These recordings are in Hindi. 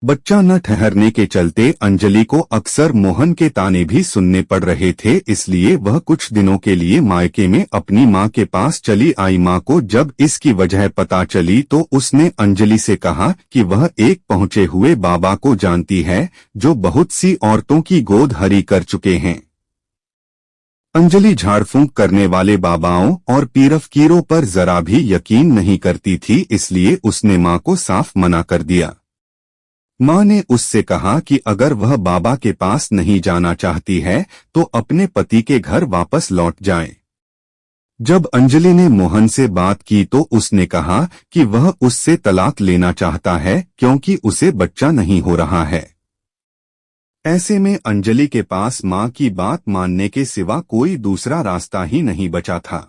बच्चा न ठहरने के चलते अंजलि को अक्सर मोहन के ताने भी सुनने पड़ रहे थे, इसलिए वह कुछ दिनों के लिए मायके में अपनी मां के पास चली आई। मां को जब इसकी वजह पता चली तो उसने अंजलि से कहा कि वह एक पहुंचे हुए बाबा को जानती है जो बहुत सी औरतों की गोद हरी कर चुके हैं। अंजलि झाड़फूंक करने वाले बाबाओं और पीरफकीरों पर जरा भी यकीन नहीं करती थी, इसलिए उसने मां को साफ मना कर दिया। मां ने उससे कहा कि अगर वह बाबा के पास नहीं जाना चाहती है तो अपने पति के घर वापस लौट जाए। जब अंजलि ने मोहन से बात की तो उसने कहा कि वह उससे तलाक लेना चाहता है क्योंकि उसे बच्चा नहीं हो रहा है। ऐसे में अंजलि के पास मां की बात मानने के सिवा कोई दूसरा रास्ता ही नहीं बचा था।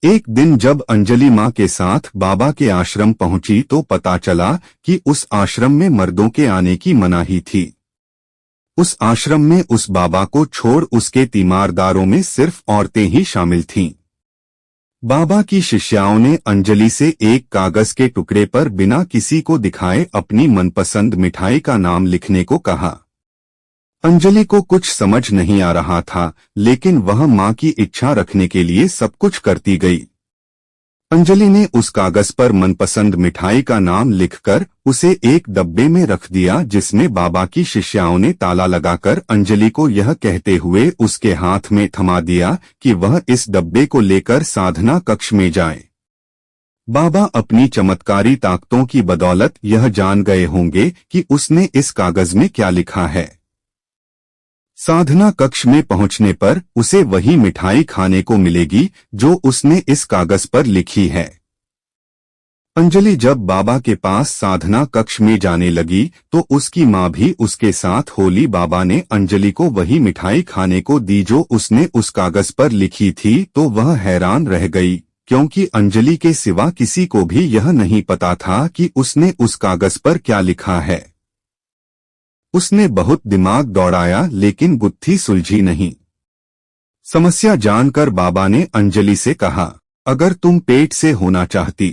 एक दिन जब अंजलि मां के साथ बाबा के आश्रम पहुंची तो पता चला कि उस आश्रम में मर्दों के आने की मनाही थी। उस आश्रम में उस बाबा को छोड़ उसके तीमारदारों में सिर्फ औरतें ही शामिल थीं। बाबा की शिष्याओं ने अंजलि से एक कागज के टुकड़े पर बिना किसी को दिखाए अपनी मनपसंद मिठाई का नाम लिखने को कहा। अंजलि को कुछ समझ नहीं आ रहा था, लेकिन वह मां की इच्छा रखने के लिए सब कुछ करती गई। अंजलि ने उस कागज पर मनपसंद मिठाई का नाम लिखकर उसे एक डब्बे में रख दिया, जिसमें बाबा की शिष्याओं ने ताला लगाकर अंजलि को यह कहते हुए उसके हाथ में थमा दिया कि वह इस डब्बे को लेकर साधना कक्ष में जाए। बाबा अपनी चमत्कारी ताकतों की बदौलत यह जान गए होंगे कि उसने इस कागज में क्या लिखा है। साधना कक्ष में पहुंचने पर उसे वही मिठाई खाने को मिलेगी जो उसने इस कागज पर लिखी है। अंजलि जब बाबा के पास साधना कक्ष में जाने लगी तो उसकी मां भी उसके साथ होली। बाबा ने अंजलि को वही मिठाई खाने को दी जो उसने उस कागज पर लिखी थी तो वह हैरान रह गई, क्योंकि अंजलि के सिवा किसी को भी यह नहीं पता था कि उसने उस कागज पर क्या लिखा है। उसने बहुत दिमाग दौड़ाया लेकिन गुत्थी सुलझी नहीं। समस्या जानकर बाबा ने अंजलि से कहा, अगर तुम पेट से होना चाहती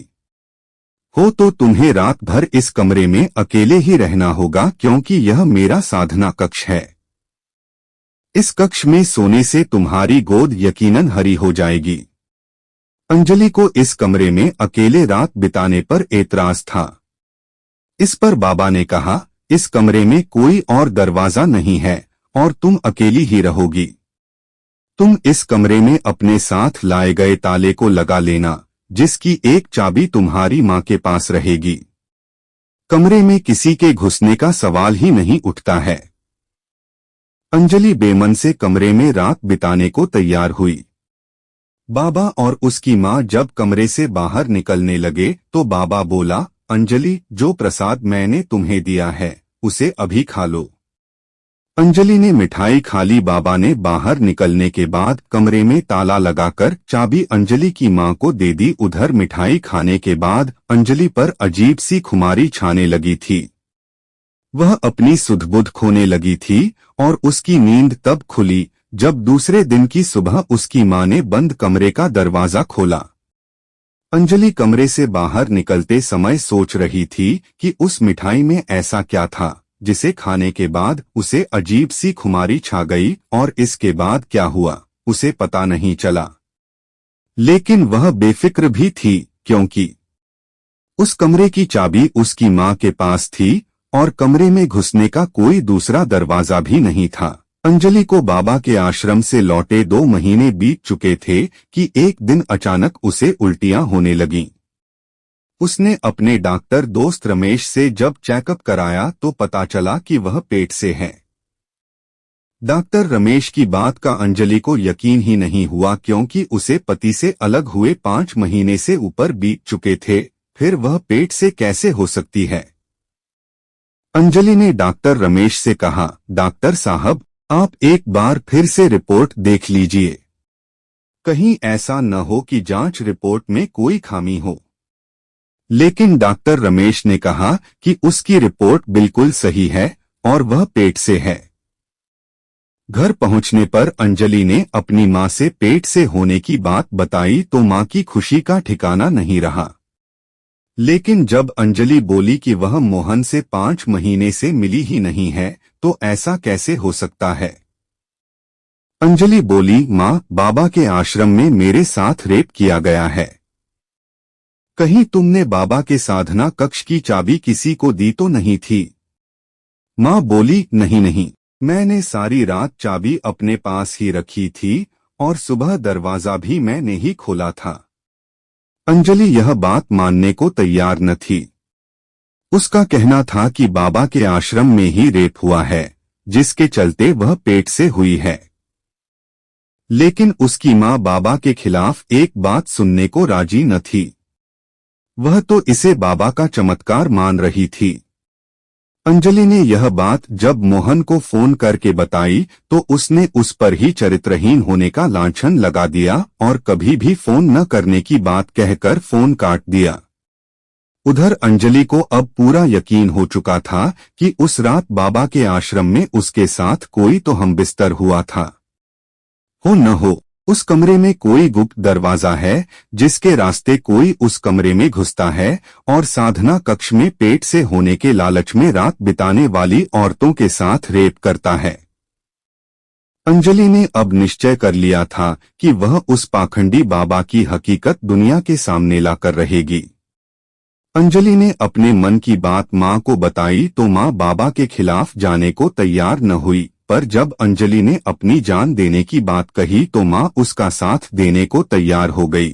हो तो तुम्हें रात भर इस कमरे में अकेले ही रहना होगा, क्योंकि यह मेरा साधना कक्ष है। इस कक्ष में सोने से तुम्हारी गोद यकीनन हरी हो जाएगी। अंजलि को इस कमरे में अकेले रात बिताने पर एतराज था। इस पर बाबा ने कहा, इस कमरे में कोई और दरवाजा नहीं है और तुम अकेली ही रहोगी। तुम इस कमरे में अपने साथ लाए गए ताले को लगा लेना, जिसकी एक चाबी तुम्हारी मां के पास रहेगी। कमरे में किसी के घुसने का सवाल ही नहीं उठता है। अंजलि बेमन से कमरे में रात बिताने को तैयार हुई। बाबा और उसकी मां जब कमरे से बाहर निकलने लगे तो बाबा बोला, अंजलि, जो प्रसाद मैंने तुम्हें दिया है उसे अभी खा लो। अंजलि ने मिठाई खा ली। बाबा ने बाहर निकलने के बाद कमरे में ताला लगाकर चाबी अंजलि की मां को दे दी। उधर मिठाई खाने के बाद अंजलि पर अजीब सी खुमारी छाने लगी थी। वह अपनी सुध-बुध खोने लगी थी और उसकी नींद तब खुली जब दूसरे दिन की सुबह उसकी मां ने बंद कमरे का दरवाजा खोला। अंजलि कमरे से बाहर निकलते समय सोच रही थी कि उस मिठाई में ऐसा क्या था जिसे खाने के बाद उसे अजीब सी खुमारी छा गई, और इसके बाद क्या हुआ उसे पता नहीं चला। लेकिन वह बेफिक्र भी थी, क्योंकि उस कमरे की चाबी उसकी मां के पास थी और कमरे में घुसने का कोई दूसरा दरवाजा भी नहीं था। अंजलि को बाबा के आश्रम से लौटे 2 महीने बीत चुके थे कि एक दिन अचानक उसे उल्टियां होने लगीं। उसने अपने डॉक्टर दोस्त रमेश से जब चेकअप कराया तो पता चला कि वह पेट से है। डॉक्टर रमेश की बात का अंजलि को यकीन ही नहीं हुआ, क्योंकि उसे पति से अलग हुए 5 महीने से ऊपर बीत चुके थे, फिर वह पेट से कैसे हो सकती है। अंजलि ने डॉक्टर रमेश से कहा, डॉक्टर साहब, आप एक बार फिर से रिपोर्ट देख लीजिए, कहीं ऐसा न हो कि जांच रिपोर्ट में कोई खामी हो। लेकिन डॉक्टर रमेश ने कहा कि उसकी रिपोर्ट बिल्कुल सही है और वह पेट से है। घर पहुंचने पर अंजलि ने अपनी मां से पेट से होने की बात बताई तो मां की खुशी का ठिकाना नहीं रहा। लेकिन जब अंजलि बोली कि वह मोहन से 5 महीने से मिली ही नहीं है, तो ऐसा कैसे हो सकता है? अंजलि बोली, माँ, बाबा के आश्रम में मेरे साथ रेप किया गया है। कहीं तुमने बाबा के साधना कक्ष की चाबी किसी को दी तो नहीं थी? माँ बोली, नहीं नहीं, मैंने सारी रात चाबी अपने पास ही रखी थी और सुबह दरवाजा भी मैंने ही खोला था। अंजलि यह बात मानने को तैयार न थी। उसका कहना था कि बाबा के आश्रम में ही रेप हुआ है, जिसके चलते वह पेट से हुई है। लेकिन उसकी माँ बाबा के खिलाफ एक बात सुनने को राजी न थी। वह तो इसे बाबा का चमत्कार मान रही थी। अंजलि ने यह बात जब मोहन को फोन करके बताई तो उसने उस पर ही चरित्रहीन होने का लांछन लगा दिया और कभी भी फोन न करने की बात कहकर फोन काट दिया। उधर अंजलि को अब पूरा यकीन हो चुका था कि उस रात बाबा के आश्रम में उसके साथ कोई तो हमबिस्तर हुआ था। हो न हो, उस कमरे में कोई गुप्त दरवाजा है जिसके रास्ते कोई उस कमरे में घुसता है और साधना कक्ष में पेट से होने के लालच में रात बिताने वाली औरतों के साथ रेप करता है। अंजलि ने अब निश्चय कर लिया था कि वह उस पाखंडी बाबा की हकीकत दुनिया के सामने लाकर रहेगी। अंजलि ने अपने मन की बात माँ को बताई तो माँ बाबा के खिलाफ जाने को तैयार न हुई, पर जब अंजलि ने अपनी जान देने की बात कही तो माँ उसका साथ देने को तैयार हो गई।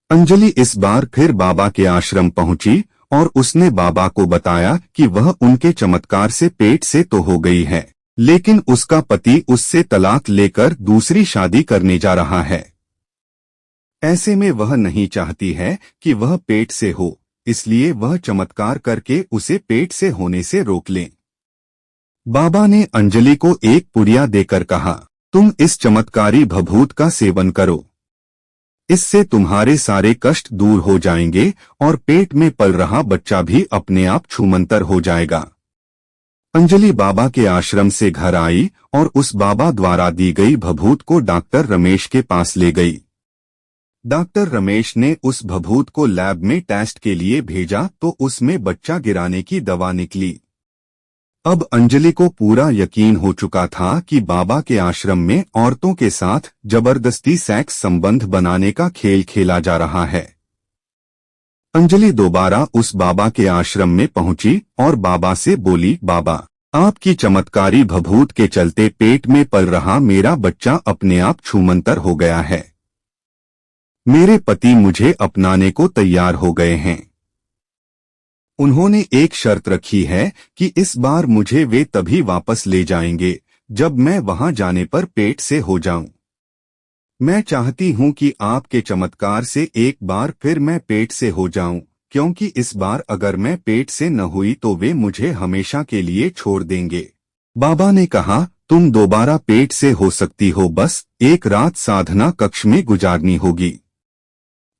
अंजलि इस बार फिर बाबा के आश्रम पहुंची और उसने बाबा को बताया कि वह उनके चमत्कार से पेट से तो हो गई है, लेकिन उसका पति उससे तलाक लेकर दूसरी शादी करने जा रहा है। ऐसे में वह नहीं चाहती है कि वह पेट से हो, इसलिए वह चमत्कार करके उसे पेट से होने से रोक लें। बाबा ने अंजलि को एक पुड़िया देकर कहा, तुम इस चमत्कारी भभूत का सेवन करो, इससे तुम्हारे सारे कष्ट दूर हो जाएंगे और पेट में पल रहा बच्चा भी अपने आप छूमंतर हो जाएगा। अंजलि बाबा के आश्रम से घर आई और उस बाबा द्वारा दी गई भभूत को डॉक्टर रमेश के पास ले गई। डॉक्टर रमेश ने उस भभूत को लैब में टेस्ट के लिए भेजा तो उसमें बच्चा गिराने की दवा निकली। अब अंजलि को पूरा यकीन हो चुका था कि बाबा के आश्रम में औरतों के साथ जबरदस्ती सेक्स संबंध बनाने का खेल खेला जा रहा है। अंजलि दोबारा उस बाबा के आश्रम में पहुंची और बाबा से बोली, बाबा, आपकी चमत्कारी भभूत के चलते पेट में पल रहा मेरा बच्चा अपने आप छूमंतर हो गया है। मेरे पति मुझे अपनाने को तैयार हो गए हैं। उन्होंने एक शर्त रखी है कि इस बार मुझे वे तभी वापस ले जाएंगे जब मैं वहां जाने पर पेट से हो जाऊं। मैं चाहती हूं कि आपके चमत्कार से एक बार फिर मैं पेट से हो जाऊं, क्योंकि इस बार अगर मैं पेट से न हुई तो वे मुझे हमेशा के लिए छोड़ देंगे। बाबा ने कहा, तुम दोबारा पेट से हो सकती हो, बस एक रात साधना कक्ष में गुजारनी होगी।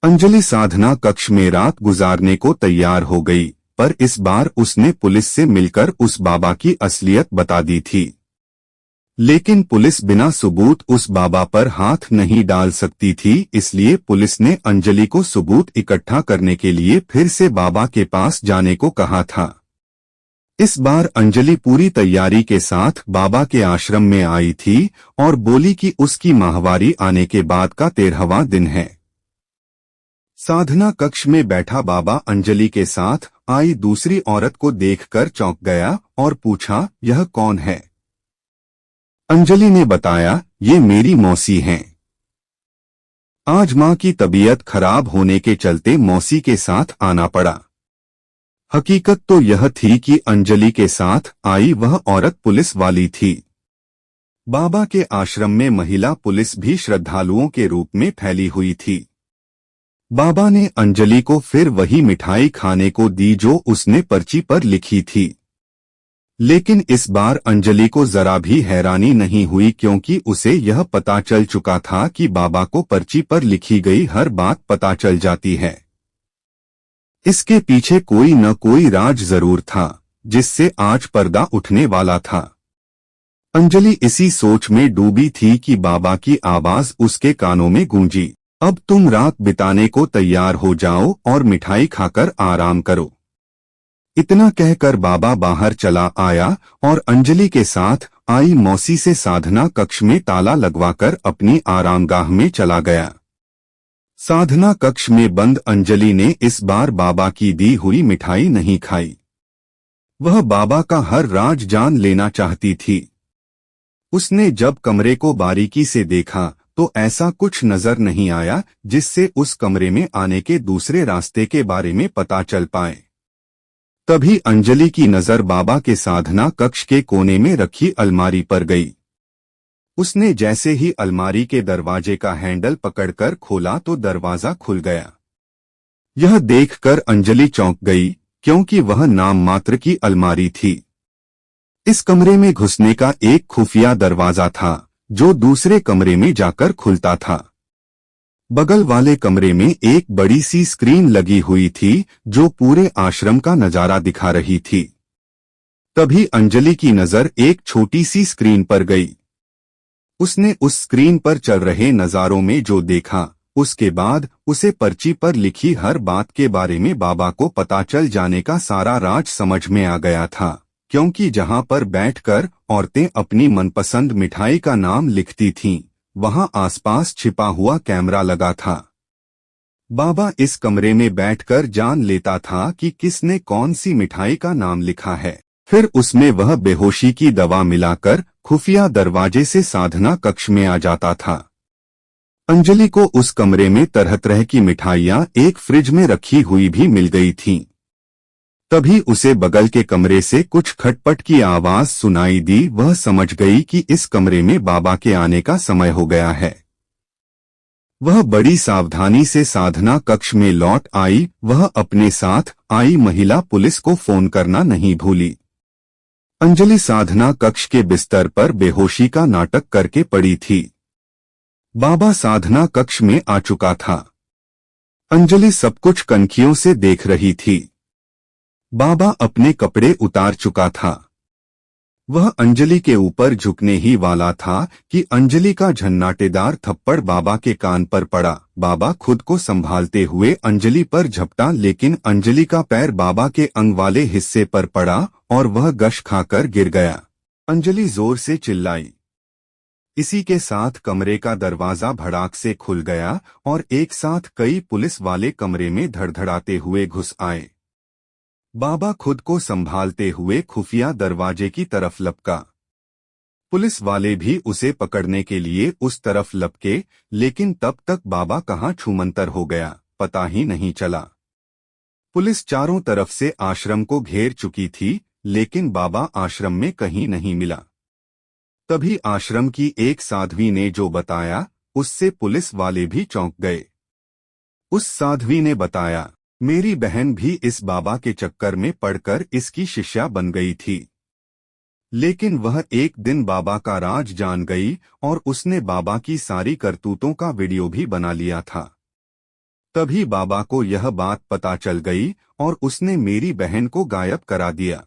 अंजलि साधना कक्ष में रात गुजारने को तैयार हो गई, पर इस बार उसने पुलिस से मिलकर उस बाबा की असलियत बता दी थी। लेकिन पुलिस बिना सबूत उस बाबा पर हाथ नहीं डाल सकती थी, इसलिए पुलिस ने अंजलि को सबूत इकट्ठा करने के लिए फिर से बाबा के पास जाने को कहा था। इस बार अंजलि पूरी तैयारी के साथ बाबा के आश्रम में आई थी और बोली कि उसकी माहवारी आने के बाद का 13वां दिन है। साधना कक्ष में बैठा बाबा अंजलि के साथ आई दूसरी औरत को देखकर चौंक गया और पूछा, यह कौन है? अंजलि ने बताया, ये मेरी मौसी हैं। आज मां की तबीयत खराब होने के चलते मौसी के साथ आना पड़ा। हकीकत तो यह थी कि अंजलि के साथ आई वह औरत पुलिस वाली थी। बाबा के आश्रम में महिला पुलिस भी श्रद्धालुओं के रूप में फैली हुई थी। बाबा ने अंजलि को फिर वही मिठाई खाने को दी जो उसने पर्ची पर लिखी थी। लेकिन इस बार अंजलि को जरा भी हैरानी नहीं हुई, क्योंकि उसे यह पता चल चुका था कि बाबा को पर्ची पर लिखी गई हर बात पता चल जाती है। इसके पीछे कोई न कोई राज जरूर था, जिससे आज पर्दा उठने वाला था। अंजलि इसी सोच में डूबी थी कि बाबा की आवाज उसके कानों में गूंजी, अब तुम रात बिताने को तैयार हो जाओ और मिठाई खाकर आराम करो। इतना कहकर बाबा बाहर चला आया और अंजलि के साथ आई मौसी से साधना कक्ष में ताला लगवाकर अपनी आरामगाह में चला गया। साधना कक्ष में बंद अंजलि ने इस बार बाबा की दी हुई मिठाई नहीं खाई। वह बाबा का हर राज जान लेना चाहती थी। उसने जब कमरे को बारीकी से देखा तो ऐसा कुछ नजर नहीं आया जिससे उस कमरे में आने के दूसरे रास्ते के बारे में पता चल पाए। तभी अंजलि की नजर बाबा के साधना कक्ष के कोने में रखी अलमारी पर गई। उसने जैसे ही अलमारी के दरवाजे का हैंडल पकड़कर खोला तो दरवाजा खुल गया। यह देखकर अंजलि चौंक गई क्योंकि वह नाम मात्र की अलमारी थी। इस कमरे में घुसने का एक खुफिया दरवाजा था जो दूसरे कमरे में जाकर खुलता था। बगल वाले कमरे में एक बड़ी सी स्क्रीन लगी हुई थी जो पूरे आश्रम का नजारा दिखा रही थी। तभी अंजलि की नजर एक छोटी सी स्क्रीन पर गई। उसने उस स्क्रीन पर चल रहे नजारों में जो देखा, उसके बाद उसे पर्ची पर लिखी हर बात के बारे में बाबा को पता चल जाने का सारा राज समझ में आ गया था, क्योंकि जहां पर बैठकर औरतें अपनी मनपसंद मिठाई का नाम लिखती थीं, वहां आसपास छिपा हुआ कैमरा लगा था। बाबा इस कमरे में बैठकर जान लेता था कि किसने कौन सी मिठाई का नाम लिखा है। फिर उसमें वह बेहोशी की दवा मिलाकर खुफिया दरवाजे से साधना कक्ष में आ जाता था। अंजलि को उस कमरे में तरह तरह की मिठाइयां एक फ्रिज में रखी हुई भी मिल गई थीं। तभी उसे बगल के कमरे से कुछ खटपट की आवाज सुनाई दी। वह समझ गई कि इस कमरे में बाबा के आने का समय हो गया है। वह बड़ी सावधानी से साधना कक्ष में लौट आई। वह अपने साथ आई महिला पुलिस को फोन करना नहीं भूली। अंजलि साधना कक्ष के बिस्तर पर बेहोशी का नाटक करके पड़ी थी। बाबा साधना कक्ष में आ चुका था। अंजलि सब कुछ कनखियों से देख रही थी। बाबा अपने कपड़े उतार चुका था। वह अंजलि के ऊपर झुकने ही वाला था कि अंजलि का झन्नाटेदार थप्पड़ बाबा के कान पर पड़ा। बाबा खुद को संभालते हुए अंजलि पर झपटा, लेकिन अंजलि का पैर बाबा के अंग वाले हिस्से पर पड़ा और वह गश खाकर गिर गया। अंजलि जोर से चिल्लाई। इसी के साथ कमरे का दरवाजा भड़ाक से खुल गया और एक साथ कई पुलिस वाले कमरे में धड़धड़ाते हुए घुस आए। बाबा खुद को संभालते हुए खुफिया दरवाजे की तरफ लपका। पुलिस वाले भी उसे पकड़ने के लिए उस तरफ लपके, लेकिन तब तक बाबा कहाँ छूमंतर हो गया पता ही नहीं चला। पुलिस चारों तरफ से आश्रम को घेर चुकी थी, लेकिन बाबा आश्रम में कहीं नहीं मिला। तभी आश्रम की एक साध्वी ने जो बताया, उससे पुलिस वाले भी चौंक गए। उस साध्वी ने बताया, मेरी बहन भी इस बाबा के चक्कर में पड़कर इसकी शिष्या बन गई थी, लेकिन वह एक दिन बाबा का राज जान गई और उसने बाबा की सारी करतूतों का वीडियो भी बना लिया था। तभी बाबा को यह बात पता चल गई और उसने मेरी बहन को गायब करा दिया।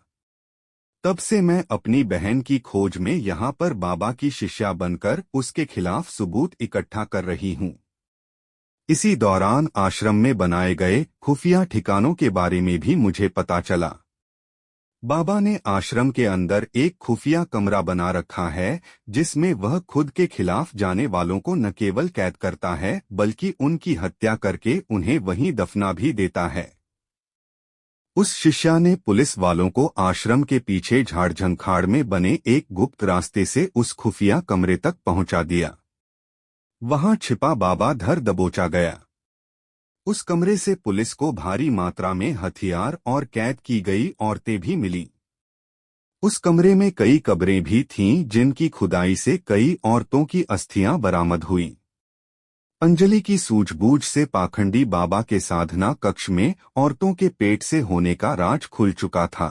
तब से मैं अपनी बहन की खोज में यहाँ पर बाबा की शिष्या बनकर उसके खिलाफ सबूत इकट्ठा कर रही हूँ। इसी दौरान आश्रम में बनाए गए खुफिया ठिकानों के बारे में भी मुझे पता चला। बाबा ने आश्रम के अंदर एक खुफिया कमरा बना रखा है जिसमें वह खुद के खिलाफ जाने वालों को न केवल कैद करता है बल्कि उनकी हत्या करके उन्हें वहीं दफना भी देता है। उस शिष्या ने पुलिस वालों को आश्रम के पीछे झाड़ झंखाड़ में बने एक गुप्त रास्ते से उस खुफिया कमरे तक पहुंचा दिया। वहां छिपा बाबा धर दबोचा गया। उस कमरे से पुलिस को भारी मात्रा में हथियार और कैद की गई औरतें भी मिली। उस कमरे में कई कब्रें भी थीं जिनकी खुदाई से कई औरतों की अस्थियां बरामद हुईं। अंजलि की सूझबूझ से पाखंडी बाबा के साधना कक्ष में औरतों के पेट से होने का राज खुल चुका था।